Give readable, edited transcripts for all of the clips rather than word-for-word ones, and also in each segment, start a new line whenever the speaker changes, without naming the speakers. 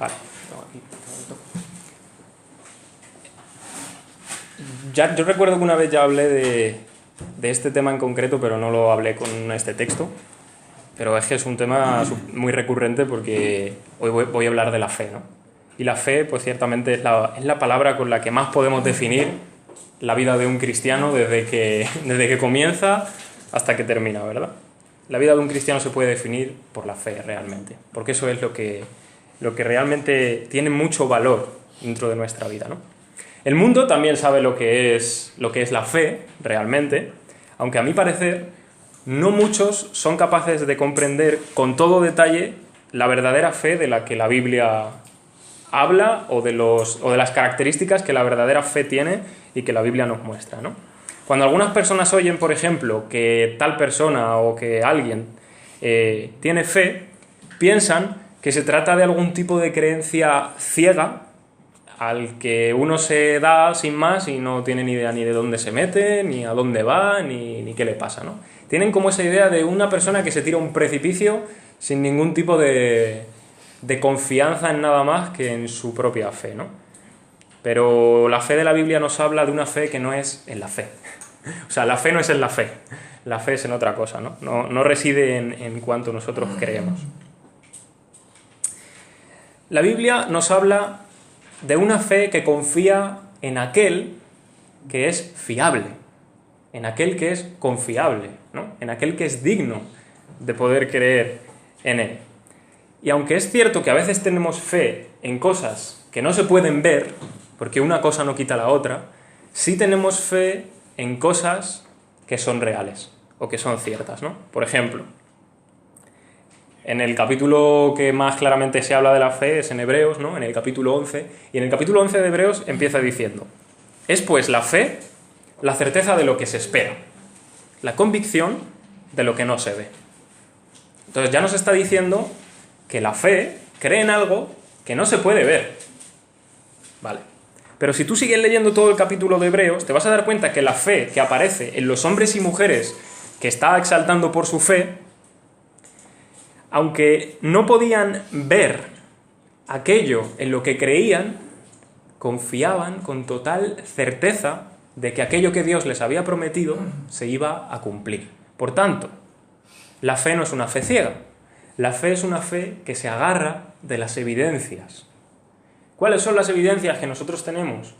Vale. Yo recuerdo que una vez ya hablé de este tema en concreto, pero no lo hablé con este texto. Pero es que es un tema muy recurrente porque hoy voy a hablar de la fe, ¿no? Y la fe, pues ciertamente es la palabra con la que más podemos definir la vida de un cristiano desde que comienza hasta que termina, ¿verdad? La vida de un cristiano se puede definir por la fe realmente, porque eso es lo que realmente tiene mucho valor dentro de nuestra vida, ¿no? El mundo también sabe lo que es la fe realmente, aunque a mi parecer no muchos son capaces de comprender con todo detalle la verdadera fe de la que la Biblia habla o de las características que la verdadera fe tiene y que la Biblia nos muestra, ¿no? Cuando algunas personas oyen, por ejemplo, que tal persona o que alguien tiene fe, piensan que se trata de algún tipo de creencia ciega al que uno se da sin más y no tiene ni idea ni de dónde se mete, ni a dónde va, ni qué le pasa, ¿no? Tienen como esa idea de una persona que se tira a un precipicio sin ningún tipo de confianza en nada más que en su propia fe, ¿no? Pero la fe de la Biblia nos habla de una fe que no es en la fe. O sea, la fe no es en la fe. La fe es en otra cosa, ¿no? No reside en cuanto nosotros creemos. La Biblia nos habla de una fe que confía en aquel que es fiable, en aquel que es confiable, ¿no? En aquel que es digno de poder creer en él. Y aunque es cierto que a veces tenemos fe en cosas que no se pueden ver, porque una cosa no quita la otra, sí tenemos fe en cosas que son reales o que son ciertas, ¿no? Por ejemplo, en el capítulo que más claramente se habla de la fe es en Hebreos, ¿no? En el capítulo 11, y en el capítulo 11 de Hebreos empieza diciendo: es pues la fe la certeza de lo que se espera, la convicción de lo que no se ve. Entonces ya nos está diciendo que la fe cree en algo que no se puede ver. Vale. Pero si tú sigues leyendo todo el capítulo de Hebreos, te vas a dar cuenta que la fe que aparece en los hombres y mujeres que está exaltando por su fe, aunque no podían ver aquello en lo que creían, confiaban con total certeza de que aquello que Dios les había prometido se iba a cumplir. Por tanto, la fe no es una fe ciega. La fe es una fe que se agarra de las evidencias. ¿Cuáles son las evidencias que nosotros tenemos?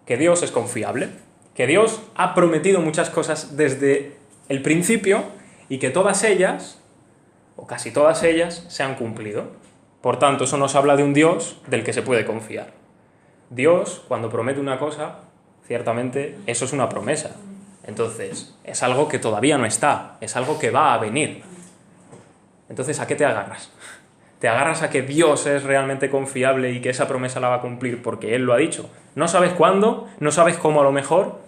Que Dios es confiable, que Dios ha prometido muchas cosas desde el principio y que todas ellas, o casi todas ellas, se han cumplido. Por tanto, eso nos habla de un Dios del que se puede confiar. Dios, cuando promete una cosa, ciertamente eso es una promesa. Entonces, es algo que todavía no está, es algo que va a venir. Entonces, ¿a qué te agarras? ¿Te agarras a que Dios es realmente confiable y que esa promesa la va a cumplir porque Él lo ha dicho? No sabes cuándo, no sabes cómo a lo mejor,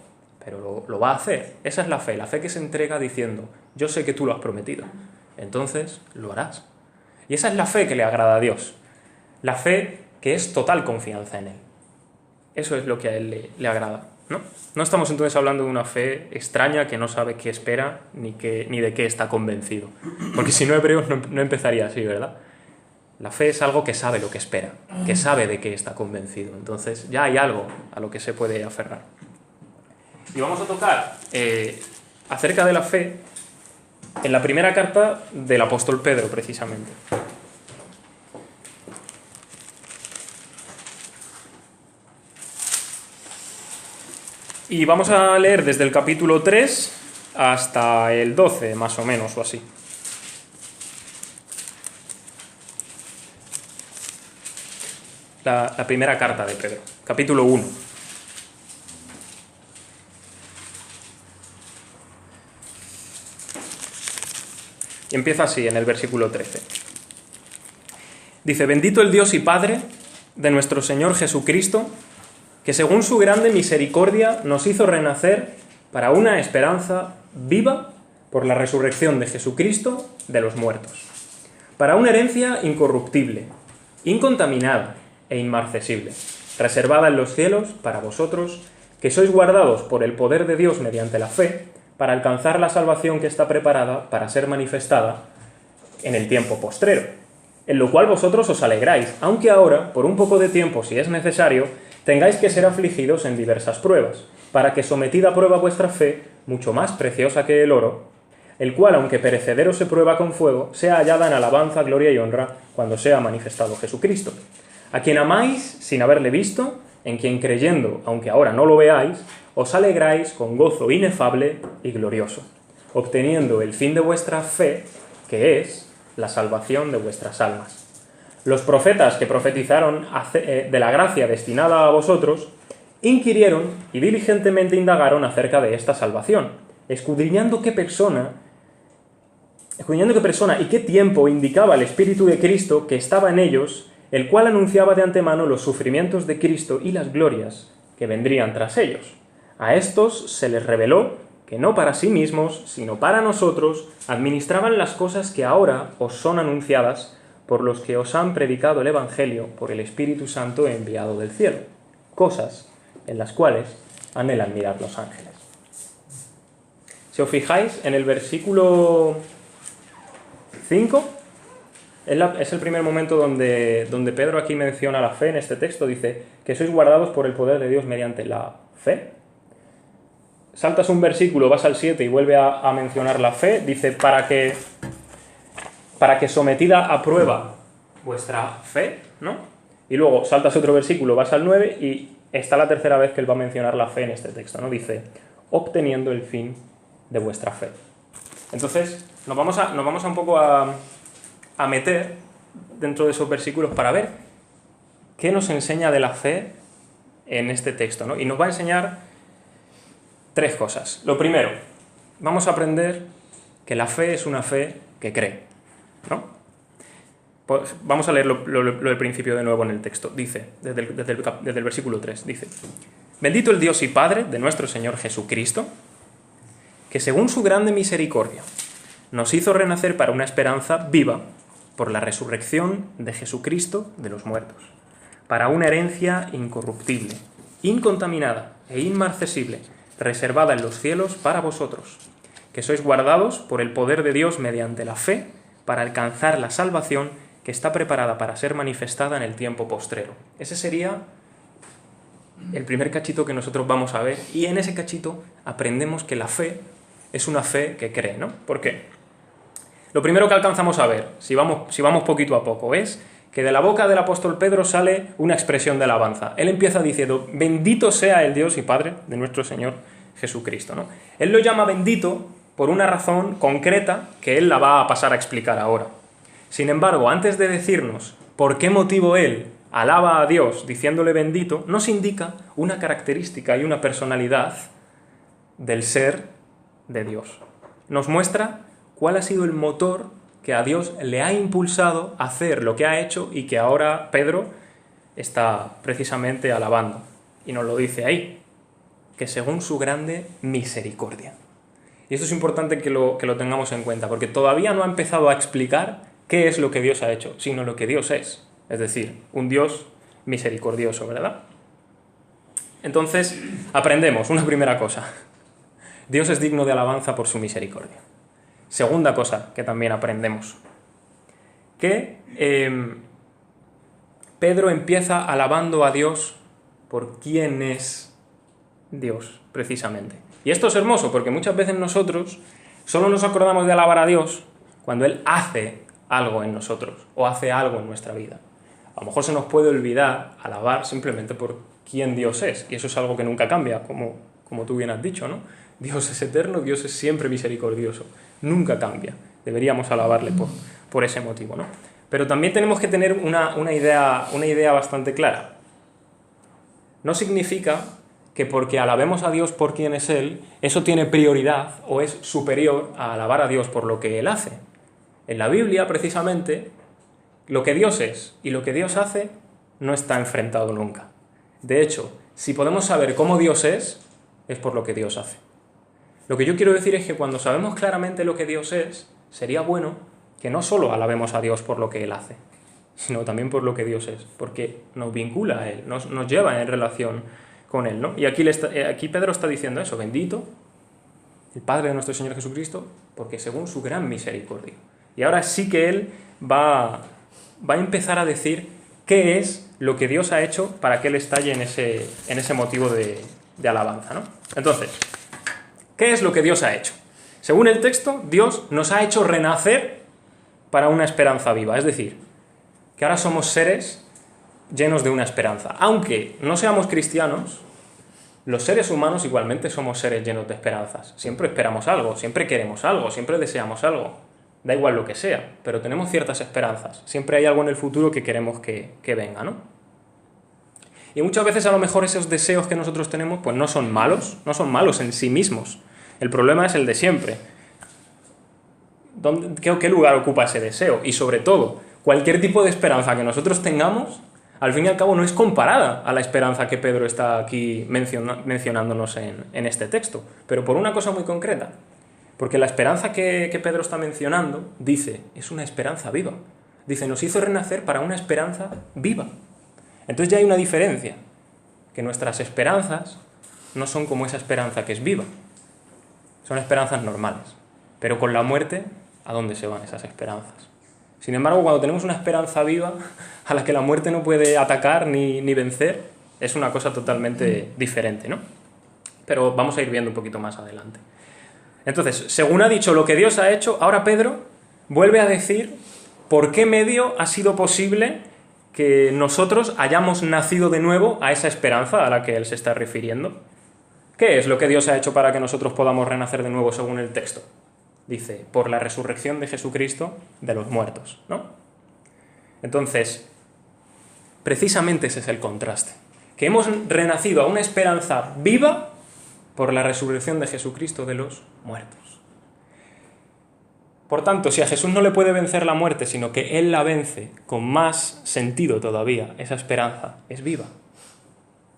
pero lo va a hacer. Esa es la fe que se entrega diciendo: yo sé que tú lo has prometido, entonces lo harás. Y esa es la fe que le agrada a Dios. La fe que es total confianza en Él. Eso es lo que a Él le agrada, ¿no? No estamos entonces hablando de una fe extraña que no sabe qué espera ni de qué está convencido. Porque si no, Hebreos no empezaría así, ¿verdad? La fe es algo que sabe lo que espera, que sabe de qué está convencido. Entonces ya hay algo a lo que se puede aferrar. Y vamos a tocar acerca de la fe en la primera carta del apóstol Pedro, precisamente. Y vamos a leer desde el capítulo 3 hasta el 12, más o menos, o así. La primera carta de Pedro, capítulo 1. Y empieza así, en el versículo 13. Dice: bendito el Dios y Padre de nuestro Señor Jesucristo, que según su grande misericordia nos hizo renacer para una esperanza viva por la resurrección de Jesucristo de los muertos, para una herencia incorruptible, incontaminada e inmarcesible, reservada en los cielos para vosotros, que sois guardados por el poder de Dios mediante la fe, para alcanzar la salvación que está preparada para ser manifestada en el tiempo postrero. en lo cual vosotros os alegráis, aunque ahora, por un poco de tiempo, si es necesario, tengáis que ser afligidos en diversas pruebas, para que sometida a prueba vuestra fe, mucho más preciosa que el oro, el cual, aunque perecedero se prueba con fuego, sea hallada en alabanza, gloria y honra, cuando sea manifestado Jesucristo, a quien amáis sin haberle visto, en quien creyendo, aunque ahora no lo veáis, os alegráis con gozo inefable y glorioso, obteniendo el fin de vuestra fe, que es la salvación de vuestras almas. Los profetas que profetizaron de la gracia destinada a vosotros, inquirieron y diligentemente indagaron acerca de esta salvación, escudriñando qué persona y qué tiempo indicaba el Espíritu de Cristo que estaba en ellos, el cual anunciaba de antemano los sufrimientos de Cristo y las glorias que vendrían tras ellos. A estos se les reveló que no para sí mismos, sino para nosotros, administraban las cosas que ahora os son anunciadas por los que os han predicado el Evangelio por el Espíritu Santo enviado del cielo, cosas en las cuales anhelan mirar los ángeles. Si os fijáis, en el versículo 5, es el primer momento donde Pedro aquí menciona la fe en este texto, dice que sois guardados por el poder de Dios mediante la fe. Saltas un versículo, vas al 7 y vuelve a mencionar la fe, dice para que sometida a prueba vuestra fe, ¿no? Y luego saltas otro versículo, vas al 9 y está la tercera vez que él va a mencionar la fe en este texto, ¿no? Dice, obteniendo el fin de vuestra fe. Entonces, nos vamos a un poco a meter dentro de esos versículos para ver qué nos enseña de la fe en este texto, ¿no? Y nos va a enseñar tres cosas. Lo primero, vamos a aprender que la fe es una fe que cree, ¿no? Pues vamos a leer lo del principio de nuevo en el texto. Dice, desde el versículo 3, dice: Bendito el Dios y Padre de nuestro Señor Jesucristo, que según su grande misericordia nos hizo renacer para una esperanza viva por la resurrección de Jesucristo de los muertos, para una herencia incorruptible, incontaminada e inmarcesible, reservada en los cielos para vosotros, que sois guardados por el poder de Dios mediante la fe para alcanzar la salvación que está preparada para ser manifestada en el tiempo postrero. Ese sería el primer cachito que nosotros vamos a ver, y en ese cachito aprendemos que la fe es una fe que cree, ¿no? ¿Por qué? Lo primero que alcanzamos a ver, si vamos poquito a poco, es que de la boca del apóstol Pedro sale una expresión de alabanza. Él empieza diciendo, bendito sea el Dios y Padre de nuestro Señor Jesucristo, ¿no? Él lo llama bendito por una razón concreta que él la va a pasar a explicar ahora. Sin embargo, antes de decirnos por qué motivo él alaba a Dios diciéndole bendito, nos indica una característica y una personalidad del ser de Dios. Nos muestra cuál ha sido el motor que a Dios le ha impulsado a hacer lo que ha hecho y que ahora Pedro está precisamente alabando. Y nos lo dice ahí, que según su grande misericordia. Y esto es importante que lo tengamos en cuenta, porque todavía no ha empezado a explicar qué es lo que Dios ha hecho, sino lo que Dios es decir, un Dios misericordioso, ¿verdad? Entonces, aprendemos una primera cosa. Dios es digno de alabanza por su misericordia. Segunda cosa que también aprendemos, que Pedro empieza alabando a Dios por quién es Dios, precisamente. Y esto es hermoso, porque muchas veces nosotros solo nos acordamos de alabar a Dios cuando Él hace algo en nosotros, o hace algo en nuestra vida. A lo mejor se nos puede olvidar alabar simplemente por quién Dios es, y eso es algo que nunca cambia, como tú bien has dicho, ¿no? Dios es eterno, Dios es siempre misericordioso, nunca cambia. Deberíamos alabarle por ese motivo, ¿no? Pero también tenemos que tener una idea bastante clara. No significa que porque alabemos a Dios por quién es Él, eso tiene prioridad o es superior a alabar a Dios por lo que Él hace. En la Biblia, precisamente, lo que Dios es y lo que Dios hace no está enfrentado nunca. De hecho, si podemos saber cómo Dios es por lo que Dios hace. Lo que yo quiero decir es que cuando sabemos claramente lo que Dios es, sería bueno que no solo alabemos a Dios por lo que Él hace, sino también por lo que Dios es, porque nos vincula a Él, nos lleva en relación con Él, ¿no? Y aquí Pedro está diciendo eso, bendito el Padre de nuestro Señor Jesucristo, porque según su gran misericordia. Y ahora sí que Él va va a empezar a decir qué es lo que Dios ha hecho para que él estalle en ese motivo de alabanza, ¿no? Entonces, ¿qué es lo que Dios ha hecho? Según el texto, Dios nos ha hecho renacer para una esperanza viva, es decir, que ahora somos seres llenos de una esperanza. Aunque no seamos cristianos, los seres humanos igualmente somos seres llenos de esperanzas. Siempre esperamos algo, siempre queremos algo, siempre deseamos algo. Da igual lo que sea, pero tenemos ciertas esperanzas. Siempre hay algo en el futuro que queremos que venga, ¿no? Y muchas veces a lo mejor esos deseos que nosotros tenemos pues no son malos en sí mismos. El problema es el de siempre. ¿Qué lugar ocupa ese deseo? Y sobre todo, cualquier tipo de esperanza que nosotros tengamos, al fin y al cabo no es comparada a la esperanza que Pedro está aquí mencionándonos en este texto. Pero por una cosa muy concreta. Porque la esperanza que Pedro está mencionando, dice, es una esperanza viva. Dice, nos hizo renacer para una esperanza viva. Entonces ya hay una diferencia, que nuestras esperanzas no son como esa esperanza que es viva. Son esperanzas normales. Pero con la muerte, ¿a dónde se van esas esperanzas? Sin embargo, cuando tenemos una esperanza viva, a la que la muerte no puede atacar ni vencer, es una cosa totalmente diferente, ¿no? Pero vamos a ir viendo un poquito más adelante. Entonces, según ha dicho lo que Dios ha hecho, ahora Pedro vuelve a decir por qué medio ha sido posible que nosotros hayamos nacido de nuevo a esa esperanza a la que él se está refiriendo. ¿Qué es lo que Dios ha hecho para que nosotros podamos renacer de nuevo según el texto? Dice, por la resurrección de Jesucristo de los muertos, ¿no? Entonces, precisamente ese es el contraste. Que hemos renacido a una esperanza viva por la resurrección de Jesucristo de los muertos. Por tanto, si a Jesús no le puede vencer la muerte, sino que Él la vence con más sentido todavía, esa esperanza es viva.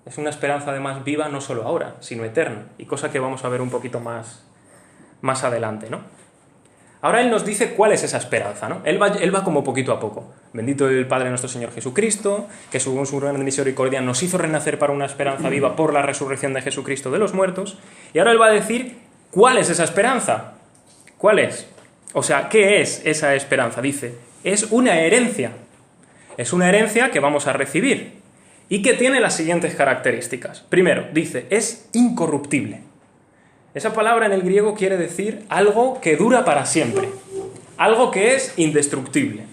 Es una esperanza además viva no solo ahora, sino eterna, y cosa que vamos a ver un poquito más adelante, ¿no? Ahora Él nos dice cuál es esa esperanza, ¿no? Él va como poquito a poco. Bendito el Padre nuestro Señor Jesucristo, que según su gran misericordia nos hizo renacer para una esperanza viva por la resurrección de Jesucristo de los muertos. Y ahora Él va a decir cuál es esa esperanza. ¿Cuál es? O sea, ¿qué es esa esperanza? Dice, es una herencia. Es una herencia que vamos a recibir y que tiene las siguientes características. Primero, dice, es incorruptible. Esa palabra en el griego quiere decir algo que dura para siempre, algo que es indestructible,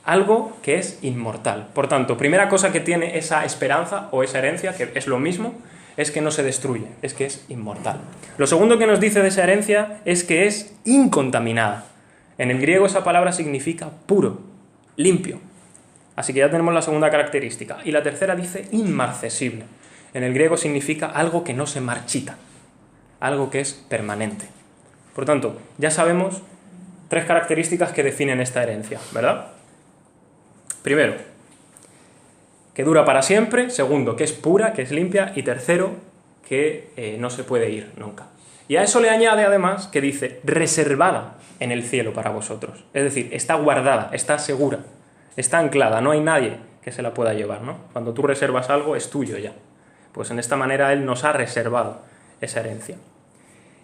algo que es inmortal. Por tanto, primera cosa que tiene esa esperanza o esa herencia, que es lo mismo, es que no se destruye, es que es inmortal. Lo segundo que nos dice de esa herencia es que es incontaminada. En el griego esa palabra significa puro, limpio. Así que ya tenemos la segunda característica. Y la tercera dice inmarcesible. En el griego significa algo que no se marchita, algo que es permanente. Por tanto, ya sabemos tres características que definen esta herencia, ¿verdad? Primero, que dura para siempre. Segundo, que es pura, que es limpia. Y tercero, que no se puede ir nunca. Y a eso le añade además que dice reservada en el cielo para vosotros. Es decir, está guardada, está segura, está anclada, no hay nadie que se la pueda llevar, ¿no? Cuando tú reservas algo es tuyo ya. Pues en esta manera Él nos ha reservado esa herencia.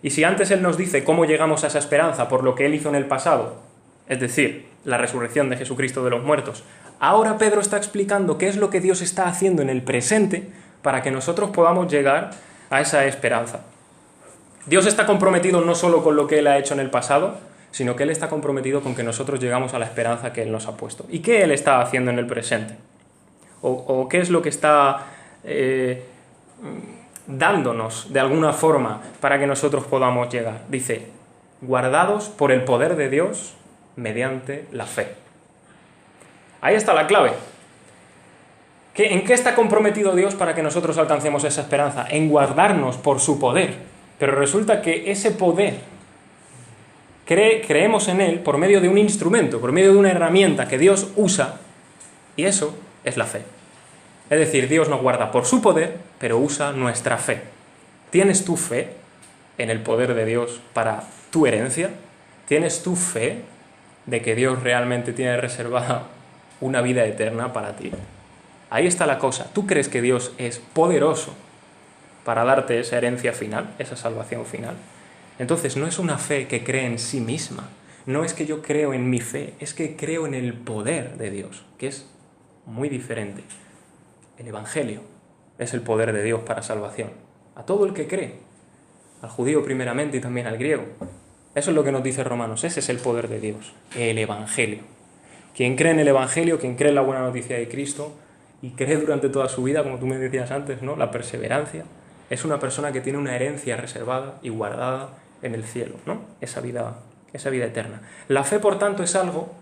Y si antes Él nos dice cómo llegamos a esa esperanza por lo que Él hizo en el pasado, es decir, la resurrección de Jesucristo de los muertos, ahora Pedro está explicando qué es lo que Dios está haciendo en el presente para que nosotros podamos llegar a esa esperanza. Dios está comprometido no solo con lo que Él ha hecho en el pasado, sino que Él está comprometido con que nosotros llegamos a la esperanza que Él nos ha puesto. ¿Y qué Él está haciendo en el presente? ¿O qué es lo que está dándonos de alguna forma para que nosotros podamos llegar? Dice, guardados por el poder de Dios mediante la fe. Ahí está la clave. ¿En qué está comprometido Dios para que nosotros alcancemos esa esperanza? En guardarnos por su poder. Pero resulta que ese poder creemos en él por medio de un instrumento, por medio de una herramienta que Dios usa, y eso es la fe. Es decir, Dios nos guarda por su poder, pero usa nuestra fe. ¿Tienes tu fe en el poder de Dios para tu herencia? ¿Tienes tu fe de que Dios realmente tiene reservada una vida eterna para ti? Ahí está la cosa. ¿Tú crees que Dios es poderoso para darte esa herencia final, esa salvación final? Entonces no es una fe que cree en sí misma, No es que yo creo en mi fe, es que creo en el poder de Dios, que es muy diferente. El Evangelio es el poder de Dios para salvación. A todo el que cree, al judío primeramente y también al griego. Eso es lo que nos dice Romanos, ese es el poder de Dios, el Evangelio. Quien cree en el Evangelio, quien cree en la buena noticia de Cristo y cree durante toda su vida, como tú me decías antes, ¿no? La perseverancia, es una persona que tiene una herencia reservada y guardada en el cielo, ¿no? Esa vida eterna. La fe, por tanto, es algo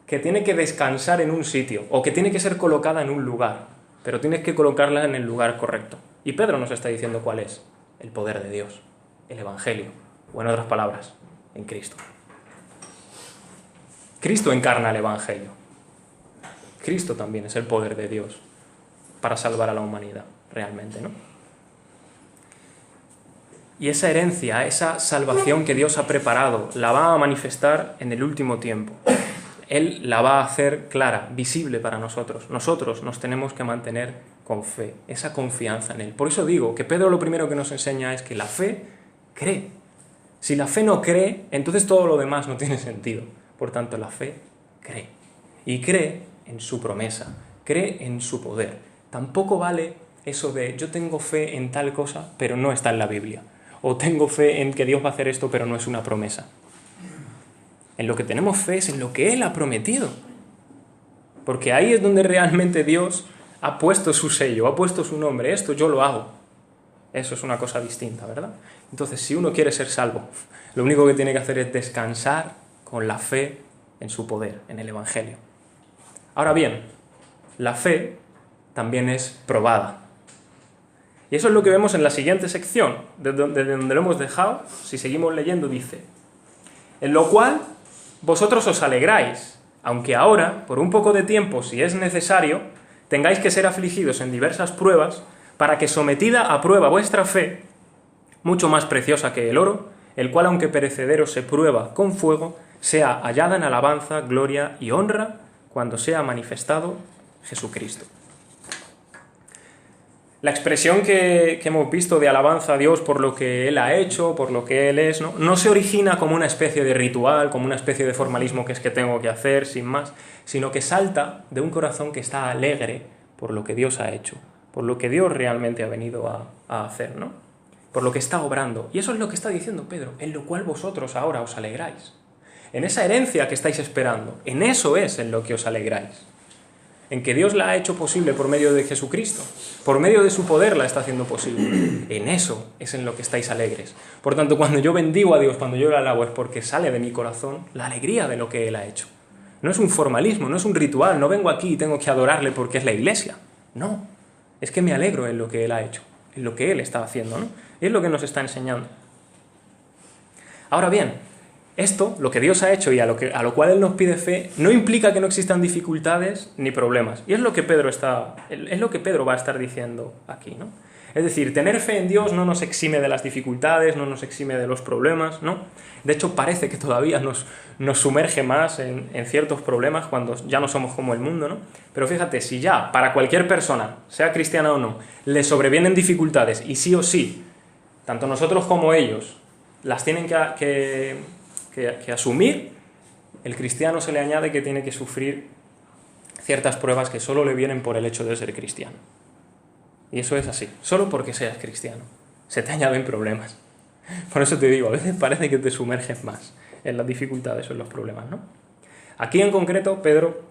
que tiene que descansar en un sitio o que tiene que ser colocada en un lugar, pero tienes que colocarla en el lugar correcto. Y Pedro nos está diciendo cuál es: el poder de Dios, el Evangelio, o en otras palabras, en Cristo. Cristo encarna el Evangelio. Cristo también es el poder de Dios para salvar a la humanidad, realmente, ¿no? Y esa herencia, esa salvación que Dios ha preparado, la va a manifestar en el último tiempo. Él la va a hacer clara, visible para nosotros. Nosotros nos tenemos que mantener con fe, esa confianza en Él. Por eso digo que Pedro lo primero que nos enseña es que la fe cree. Si la fe no cree, entonces todo lo demás no tiene sentido. Por tanto, la fe cree. Y cree en su promesa, cree en su poder. Tampoco vale eso de yo tengo fe en tal cosa, pero no está en la Biblia. O tengo fe en que Dios va a hacer esto, pero no es una promesa. En lo que tenemos fe es en lo que Él ha prometido. Porque ahí es donde realmente Dios ha puesto su sello, ha puesto su nombre. Esto yo lo hago. Eso es una cosa distinta, ¿verdad? Entonces, si uno quiere ser salvo, lo único que tiene que hacer es descansar con la fe en su poder, en el Evangelio. Ahora bien, la fe también es probada. Y eso es lo que vemos en la siguiente sección, desde donde lo hemos dejado. Si seguimos leyendo, dice: en lo cual vosotros os alegráis, aunque ahora, por un poco de tiempo, si es necesario, tengáis que ser afligidos en diversas pruebas, para que sometida a prueba vuestra fe, mucho más preciosa que el oro, el cual aunque perecedero se prueba con fuego, sea hallada en alabanza, gloria y honra cuando sea manifestado Jesucristo. La expresión que hemos visto de alabanza a Dios por lo que Él ha hecho, por lo que Él es, no se origina como una especie de ritual, como una especie de formalismo que es que tengo que hacer, sin más, sino que salta de un corazón que está alegre por lo que Dios ha hecho, por lo que Dios realmente ha venido a hacer, ¿no? Por lo que está obrando. Y eso es lo que está diciendo Pedro, en lo cual vosotros ahora os alegráis. En esa herencia que estáis esperando, en eso es en lo que os alegráis. En que Dios la ha hecho posible por medio de Jesucristo, por medio de su poder la está haciendo posible. En eso es en lo que estáis alegres. Por tanto, cuando yo bendigo a Dios, cuando yo le alabo, es porque sale de mi corazón la alegría de lo que Él ha hecho. No es un formalismo, no es un ritual, no vengo aquí y tengo que adorarle porque es la iglesia. No, es que me alegro en lo que Él ha hecho, en lo que Él está haciendo, ¿no? Es lo que nos está enseñando. Ahora bien, esto, lo que Dios ha hecho y a lo cual Él nos pide fe, no implica que no existan dificultades ni problemas. Y es lo que Pedro va a estar diciendo aquí, ¿no? Es decir, tener fe en Dios no nos exime de las dificultades, no nos exime de los problemas, ¿no? De hecho, parece que todavía nos sumerge más en ciertos problemas cuando ya no somos como el mundo, ¿no? Pero fíjate, si ya para cualquier persona, sea cristiana o no, le sobrevienen dificultades y sí o sí, tanto nosotros como ellos, las tienen que asumir, el cristiano se le añade que tiene que sufrir ciertas pruebas que solo le vienen por el hecho de ser cristiano. Y eso es así, solo porque seas cristiano. Se te añaden problemas. Por eso te digo, a veces parece que te sumerges más en las dificultades o en los problemas, ¿no? Aquí en concreto, Pedro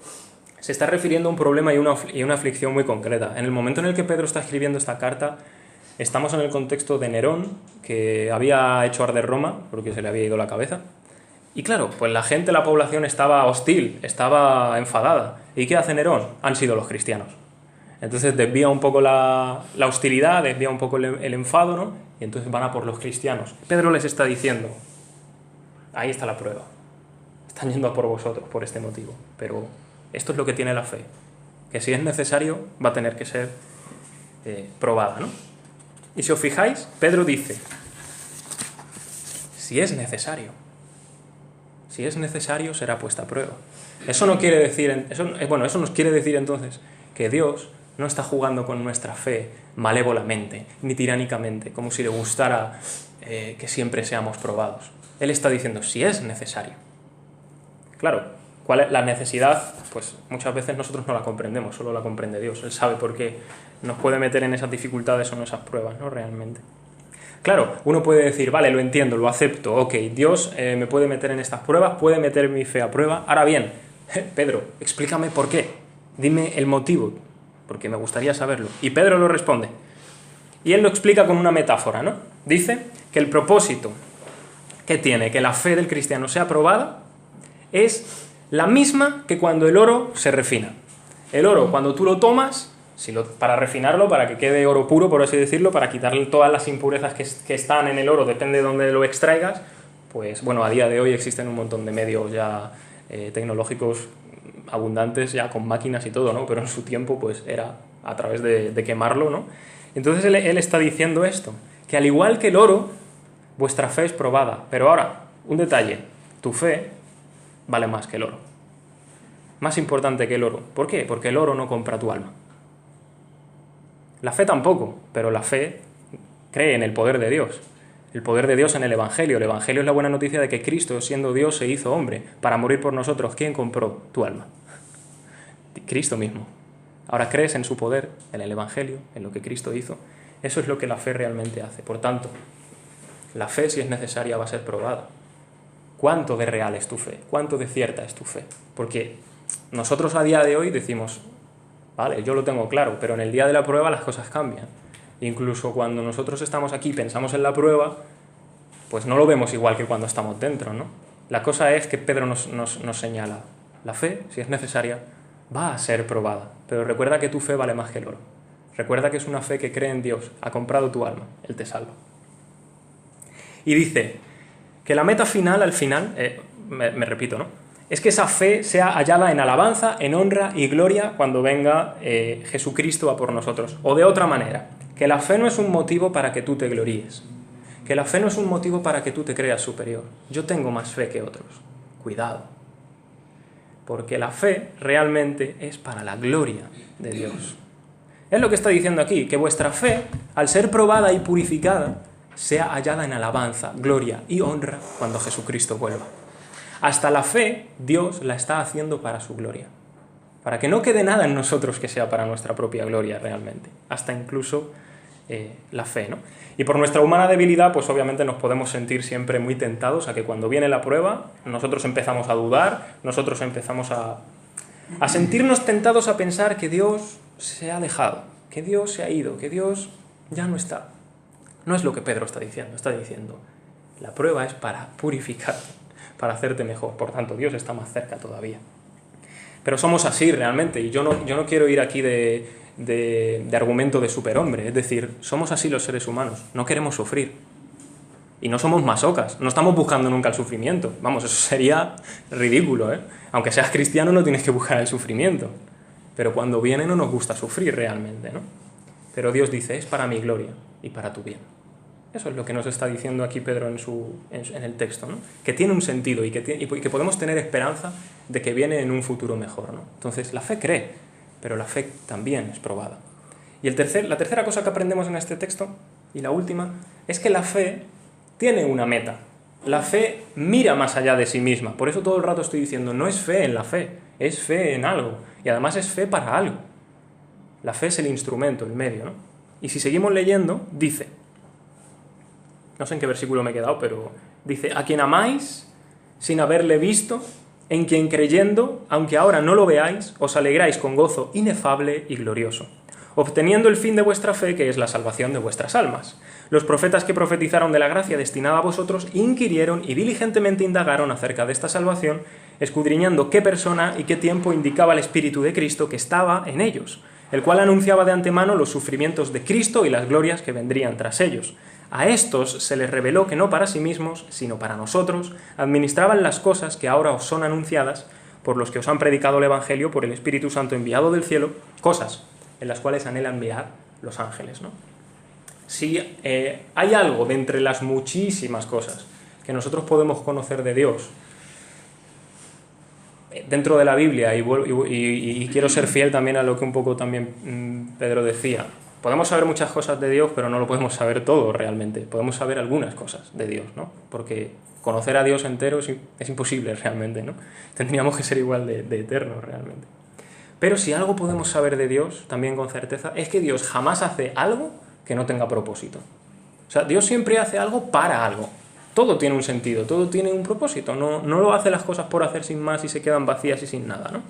se está refiriendo a un problema y una aflicción muy concreta. En el momento en el que Pedro está escribiendo esta carta, estamos en el contexto de Nerón, que había hecho arder Roma, porque se le había ido la cabeza. Y claro, pues la gente, la población estaba hostil, estaba enfadada. ¿Y qué hace Nerón? Han sido los cristianos. Entonces desvía un poco la hostilidad, desvía un poco el enfado, ¿no? Y entonces van a por los cristianos. Pedro les está diciendo, ahí está la prueba. Están yendo a por vosotros por este motivo. Pero esto es lo que tiene la fe. Que si es necesario, va a tener que ser probada, ¿no? Y si os fijáis, Pedro dice, si es necesario. Si es necesario, será puesta a prueba. Eso no quiere decir, eso nos quiere decir entonces que Dios no está jugando con nuestra fe malévolamente, ni tiránicamente, como si le gustara que siempre seamos probados. Él está diciendo, si es necesario. Claro, ¿cuál es la necesidad? Pues muchas veces nosotros no la comprendemos, solo la comprende Dios. Él sabe por qué nos puede meter en esas dificultades o en esas pruebas, ¿no? Realmente. Claro, uno puede decir, vale, lo entiendo, lo acepto, ok, Dios me puede meter en estas pruebas, puede meter mi fe a prueba. Ahora bien, Pedro, explícame por qué, dime el motivo, porque me gustaría saberlo. Y Pedro lo responde. Y él lo explica con una metáfora, ¿no? Dice que el propósito que tiene que la fe del cristiano sea probada es la misma que cuando el oro se refina. El oro, cuando tú lo tomas, para refinarlo, para que quede oro puro, por así decirlo, para quitarle todas las impurezas que están en el oro, depende de dónde lo extraigas, pues bueno, a día de hoy existen un montón de medios ya tecnológicos abundantes, ya con máquinas y todo, ¿no? Pero en su tiempo pues era a través de quemarlo, ¿no? Entonces él está diciendo esto, que al igual que el oro, vuestra fe es probada. Pero ahora, un detalle, tu fe vale más que el oro. Más importante que el oro. ¿Por qué? Porque el oro no compra tu alma. La fe tampoco, pero la fe cree en el poder de Dios. El poder de Dios en el Evangelio. El Evangelio es la buena noticia de que Cristo, siendo Dios, se hizo hombre para morir por nosotros. ¿Quién compró tu alma? Cristo mismo. Ahora crees en su poder, en el Evangelio, en lo que Cristo hizo. Eso es lo que la fe realmente hace. Por tanto, la fe, si es necesaria, va a ser probada. ¿Cuánto de real es tu fe? ¿Cuánto de cierta es tu fe? Porque nosotros a día de hoy decimos, vale, yo lo tengo claro, pero en el día de la prueba las cosas cambian. Incluso cuando nosotros estamos aquí y pensamos en la prueba, pues no lo vemos igual que cuando estamos dentro, ¿no? La cosa es que Pedro nos señala, la fe, si es necesaria, va a ser probada. Pero recuerda que tu fe vale más que el oro. Recuerda que es una fe que cree en Dios, ha comprado tu alma, Él te salva. Y dice que la meta final, al final, me repito, ¿no? Es que esa fe sea hallada en alabanza, en honra y gloria cuando venga Jesucristo a por nosotros. O de otra manera, que la fe no es un motivo para que tú te gloríes. Que la fe no es un motivo para que tú te creas superior. Yo tengo más fe que otros. Cuidado. Porque la fe realmente es para la gloria de Dios. Es lo que está diciendo aquí, que vuestra fe, al ser probada y purificada, sea hallada en alabanza, gloria y honra cuando Jesucristo vuelva. Hasta la fe, Dios la está haciendo para su gloria. Para que no quede nada en nosotros que sea para nuestra propia gloria realmente. Hasta incluso la fe, ¿no? Y por nuestra humana debilidad, pues obviamente nos podemos sentir siempre muy tentados a que cuando viene la prueba, nosotros empezamos a dudar, nosotros empezamos a sentirnos tentados a pensar que Dios se ha alejado, que Dios se ha ido, que Dios ya no está. No es lo que Pedro está diciendo, la prueba es para purificarte, para hacerte mejor, por tanto Dios está más cerca todavía. Pero somos así realmente, y yo no quiero ir aquí de argumento de superhombre, es decir, somos así los seres humanos, no queremos sufrir. Y no somos masocas, no estamos buscando nunca el sufrimiento. Vamos, eso sería ridículo, ¿eh? Aunque seas cristiano no tienes que buscar el sufrimiento. Pero cuando viene no nos gusta sufrir realmente, ¿no? Pero Dios dice, es para mi gloria y para tu bien. Eso es lo que nos está diciendo aquí Pedro en el texto, ¿no? Que tiene un sentido y que podemos tener esperanza de que viene en un futuro mejor, ¿no? Entonces, la fe cree, pero la fe también es probada. Y la tercera cosa que aprendemos en este texto, y la última, es que la fe tiene una meta. La fe mira más allá de sí misma. Por eso todo el rato estoy diciendo, no es fe en la fe, es fe en algo. Y además es fe para algo. La fe es el instrumento, el medio, ¿no? Y si seguimos leyendo, dice, no sé en qué versículo me he quedado, pero dice, a quien amáis sin haberle visto, en quien creyendo, aunque ahora no lo veáis, os alegráis con gozo inefable y glorioso, obteniendo el fin de vuestra fe, que es la salvación de vuestras almas. Los profetas que profetizaron de la gracia destinada a vosotros inquirieron y diligentemente indagaron acerca de esta salvación, escudriñando qué persona y qué tiempo indicaba el Espíritu de Cristo que estaba en ellos, el cual anunciaba de antemano los sufrimientos de Cristo y las glorias que vendrían tras ellos. A estos se les reveló que no para sí mismos, sino para nosotros, administraban las cosas que ahora os son anunciadas por los que os han predicado el Evangelio por el Espíritu Santo enviado del cielo, cosas en las cuales anhelan mirar los ángeles, ¿no? Si hay algo de entre las muchísimas cosas que nosotros podemos conocer de Dios dentro de la Biblia, y quiero ser fiel también a lo que un poco también Pedro decía, Podemos saber muchas cosas de Dios, pero no lo podemos saber todo realmente. Podemos saber algunas cosas de Dios, ¿no? Porque conocer a Dios entero es imposible realmente, ¿no? Tendríamos que ser igual de eternos realmente. Pero si algo podemos saber de Dios, también con certeza, es que Dios jamás hace algo que no tenga propósito. O sea, Dios siempre hace algo para algo. Todo tiene un sentido, todo tiene un propósito. No lo hace las cosas por hacer sin más y se quedan vacías y sin nada, ¿no?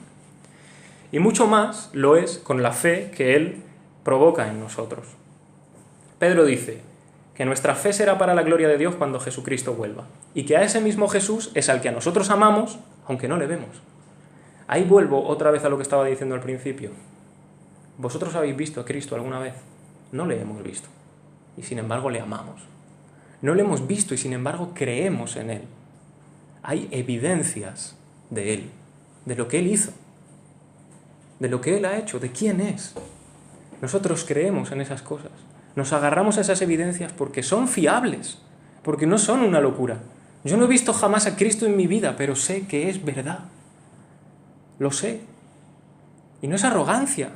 Y mucho más lo es con la fe que Él provoca en nosotros. Pedro dice que nuestra fe será para la gloria de Dios cuando Jesucristo vuelva, y que a ese mismo Jesús es al que a nosotros amamos, aunque no le vemos. Ahí vuelvo otra vez a lo que estaba diciendo al principio. ¿Vosotros habéis visto a Cristo alguna vez? No le hemos visto, y sin embargo le amamos. No le hemos visto y sin embargo creemos en Él. Hay evidencias de Él, de lo que Él hizo, de lo que Él ha hecho, de quién es. Nosotros creemos en esas cosas. Nos agarramos a esas evidencias porque son fiables, porque no son una locura. Yo no he visto jamás a Cristo en mi vida, pero sé que es verdad. Lo sé. Y no es arrogancia,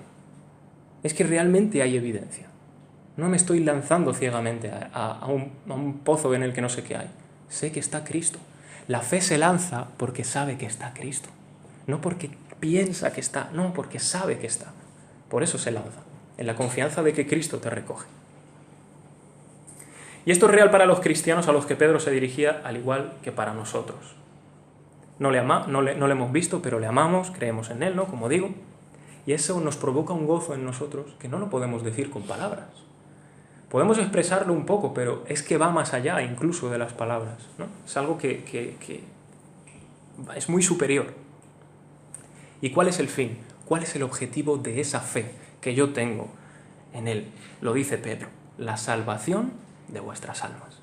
es que realmente hay evidencia. No me estoy lanzando ciegamente a un pozo en el que no sé qué hay. Sé que está Cristo. La fe se lanza porque sabe que está Cristo. No porque piensa que está, no, porque sabe que está. Por eso se lanza, en la confianza de que Cristo te recoge. Y esto es real para los cristianos a los que Pedro se dirigía, al igual que para nosotros. No le hemos visto, pero le amamos, creemos en Él, ¿no? Como digo. Y eso nos provoca un gozo en nosotros que no lo podemos decir con palabras. Podemos expresarlo un poco, pero es que va más allá incluso de las palabras, ¿no? Es algo que es muy superior. ¿Y cuál es el fin? ¿Cuál es el objetivo de esa fe que yo tengo en Él? Lo dice Pedro, la salvación de vuestras almas.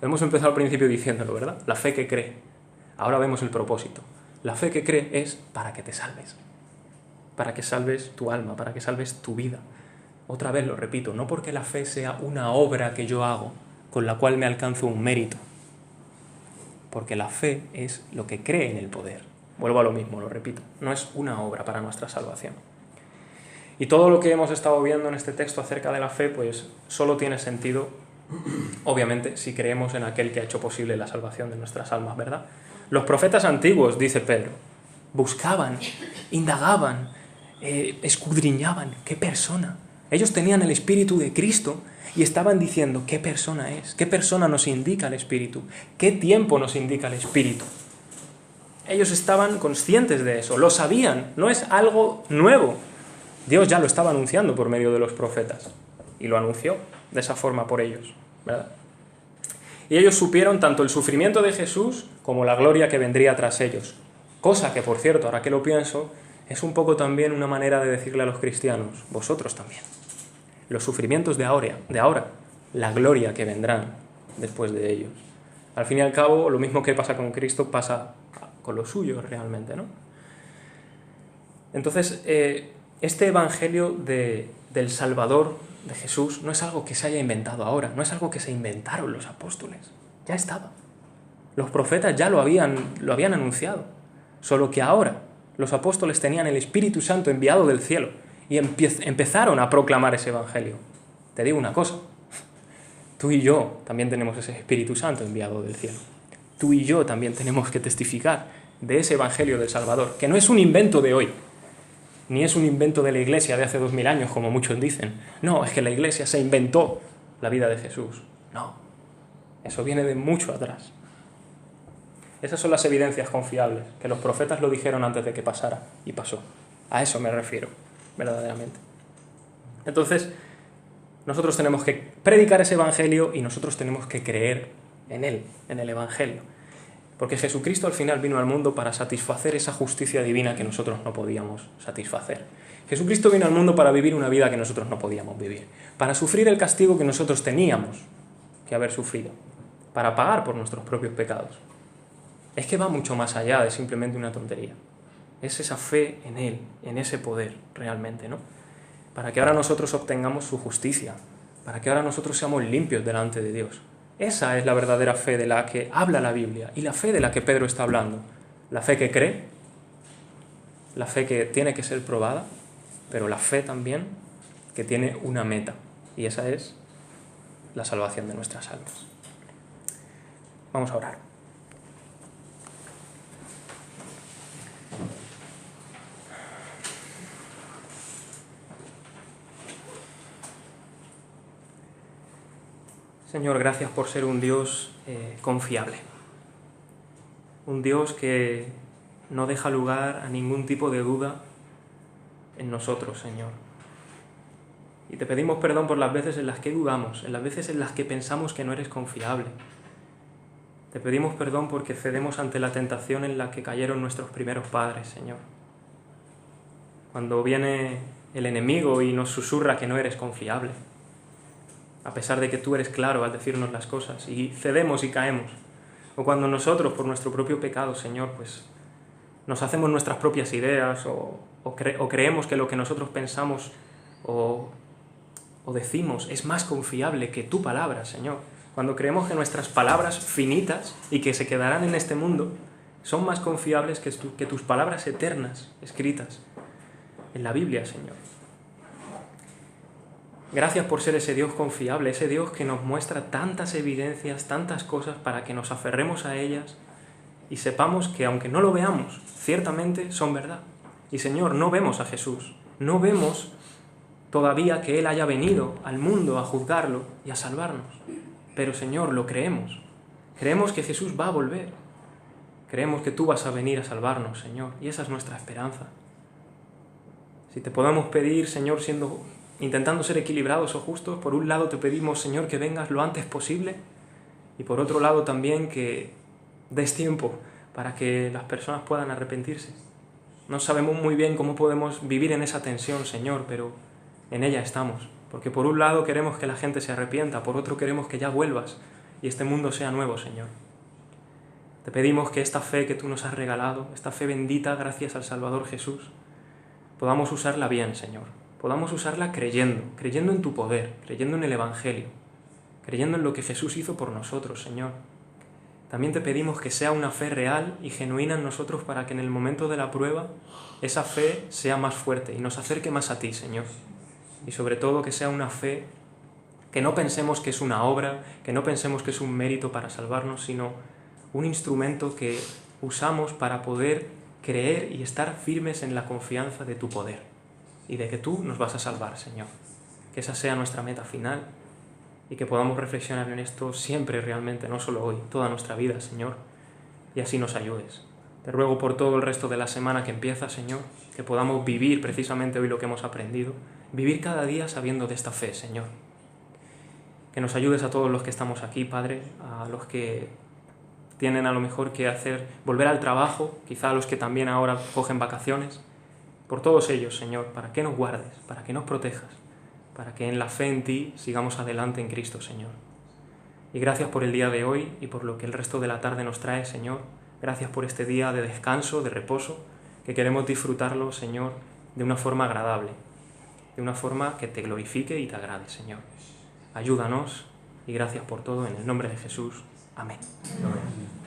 Hemos empezado al principio diciéndolo, ¿verdad? La fe que cree. Ahora vemos el propósito. La fe que cree es para que te salves. Para que salves tu alma, para que salves tu vida. Otra vez lo repito, no porque la fe sea una obra que yo hago, con la cual me alcanzo un mérito. Porque la fe es lo que cree en el poder. Vuelvo a lo mismo, lo repito. No es una obra para nuestra salvación. Y todo lo que hemos estado viendo en este texto acerca de la fe, pues solo tiene sentido, obviamente, si creemos en aquel que ha hecho posible la salvación de nuestras almas, ¿verdad? Los profetas antiguos, dice Pedro, buscaban, indagaban, escudriñaban. ¡Qué persona! Ellos tenían el Espíritu de Cristo y estaban diciendo, ¿qué persona es? ¿Qué persona nos indica el Espíritu? ¿Qué tiempo nos indica el Espíritu? Ellos estaban conscientes de eso, lo sabían, no es algo nuevo. Dios ya lo estaba anunciando por medio de los profetas y lo anunció de esa forma por ellos, ¿verdad? Y ellos supieron tanto el sufrimiento de Jesús como la gloria que vendría tras ellos. Cosa que, por cierto, ahora que lo pienso, es un poco también una manera de decirle a los cristianos, vosotros también. Los sufrimientos de ahora, la gloria que vendrán después de ellos. Al fin y al cabo, lo mismo que pasa con Cristo pasa con los suyos realmente, ¿no? Entonces, este evangelio del Salvador, de Jesús, no es algo que se haya inventado ahora, no es algo que se inventaron los apóstoles, ya estaba. Los profetas ya lo habían anunciado, solo que ahora los apóstoles tenían el Espíritu Santo enviado del cielo y empezaron a proclamar ese evangelio. Te digo una cosa, tú y yo también tenemos ese Espíritu Santo enviado del cielo. Tú y yo también tenemos que testificar de ese evangelio del Salvador, que no es un invento de hoy, ni es un invento de la Iglesia de hace 2000 años, como muchos dicen. No, es que la Iglesia se inventó la vida de Jesús. No, eso viene de mucho atrás. Esas son las evidencias confiables, que los profetas lo dijeron antes de que pasara, y pasó. A eso me refiero, verdaderamente. Entonces, nosotros tenemos que predicar ese evangelio y nosotros tenemos que creer en él, en el evangelio. Porque Jesucristo al final vino al mundo para satisfacer esa justicia divina que nosotros no podíamos satisfacer. Jesucristo vino al mundo para vivir una vida que nosotros no podíamos vivir, para sufrir el castigo que nosotros teníamos que haber sufrido, para pagar por nuestros propios pecados. Es que va mucho más allá de simplemente una tontería. Es esa fe en Él, en ese poder realmente, ¿no? Para que ahora nosotros obtengamos su justicia, para que ahora nosotros seamos limpios delante de Dios. Esa es la verdadera fe de la que habla la Biblia y la fe de la que Pedro está hablando. La fe que cree, la fe que tiene que ser probada, pero la fe también que tiene una meta, y esa es la salvación de nuestras almas. Vamos a orar. Señor, gracias por ser un Dios confiable. Un Dios que no deja lugar a ningún tipo de duda en nosotros, Señor. Y te pedimos perdón por las veces en las que dudamos, en las veces en las que pensamos que no eres confiable. Te pedimos perdón porque cedemos ante la tentación en la que cayeron nuestros primeros padres, Señor. Cuando viene el enemigo y nos susurra que no eres confiable, a pesar de que tú eres claro al decirnos las cosas, y cedemos y caemos. O cuando nosotros, por nuestro propio pecado, Señor, pues nos hacemos nuestras propias ideas o creemos que lo que nosotros pensamos o decimos es más confiable que tu palabra, Señor. Cuando creemos que nuestras palabras finitas y que se quedarán en este mundo son más confiables que tus palabras eternas escritas en la Biblia, Señor. Gracias por ser ese Dios confiable, ese Dios que nos muestra tantas evidencias, tantas cosas para que nos aferremos a ellas y sepamos que aunque no lo veamos, ciertamente son verdad. Y Señor, no vemos a Jesús, no vemos todavía que Él haya venido al mundo a juzgarlo y a salvarnos. Pero Señor, lo creemos. Creemos que Jesús va a volver. Creemos que tú vas a venir a salvarnos, Señor. Y esa es nuestra esperanza. Si te podamos pedir, Señor, intentando ser equilibrados o justos, por un lado te pedimos, Señor, que vengas lo antes posible, y por otro lado también que des tiempo para que las personas puedan arrepentirse. No sabemos muy bien cómo podemos vivir en esa tensión, Señor, pero en ella estamos. Porque por un lado queremos que la gente se arrepienta, por otro queremos que ya vuelvas y este mundo sea nuevo, Señor. Te pedimos que esta fe que tú nos has regalado, esta fe bendita gracias al Salvador Jesús, podamos usarla bien, Señor. Podamos usarla creyendo en tu poder, creyendo en el Evangelio, creyendo en lo que Jesús hizo por nosotros, Señor. También te pedimos que sea una fe real y genuina en nosotros para que en el momento de la prueba esa fe sea más fuerte y nos acerque más a ti, Señor. Y sobre todo que sea una fe que no pensemos que es una obra, que no pensemos que es un mérito para salvarnos, sino un instrumento que usamos para poder creer y estar firmes en la confianza de tu poder y de que tú nos vas a salvar, Señor. Que esa sea nuestra meta final y que podamos reflexionar en esto siempre realmente, no solo hoy, toda nuestra vida, Señor, y así nos ayudes. Te ruego por todo el resto de la semana que empieza, Señor, que podamos vivir precisamente hoy lo que hemos aprendido, vivir cada día sabiendo de esta fe, Señor. Que nos ayudes a todos los que estamos aquí, Padre, a los que tienen a lo mejor que volver al trabajo, quizá a los que también ahora cogen vacaciones, por todos ellos, Señor, para que nos guardes, para que nos protejas, para que en la fe en ti sigamos adelante en Cristo, Señor. Y gracias por el día de hoy y por lo que el resto de la tarde nos trae, Señor. Gracias por este día de descanso, de reposo, que queremos disfrutarlo, Señor, de una forma agradable, de una forma que te glorifique y te agrade, Señor. Ayúdanos y gracias por todo en el nombre de Jesús. Amén. Amén.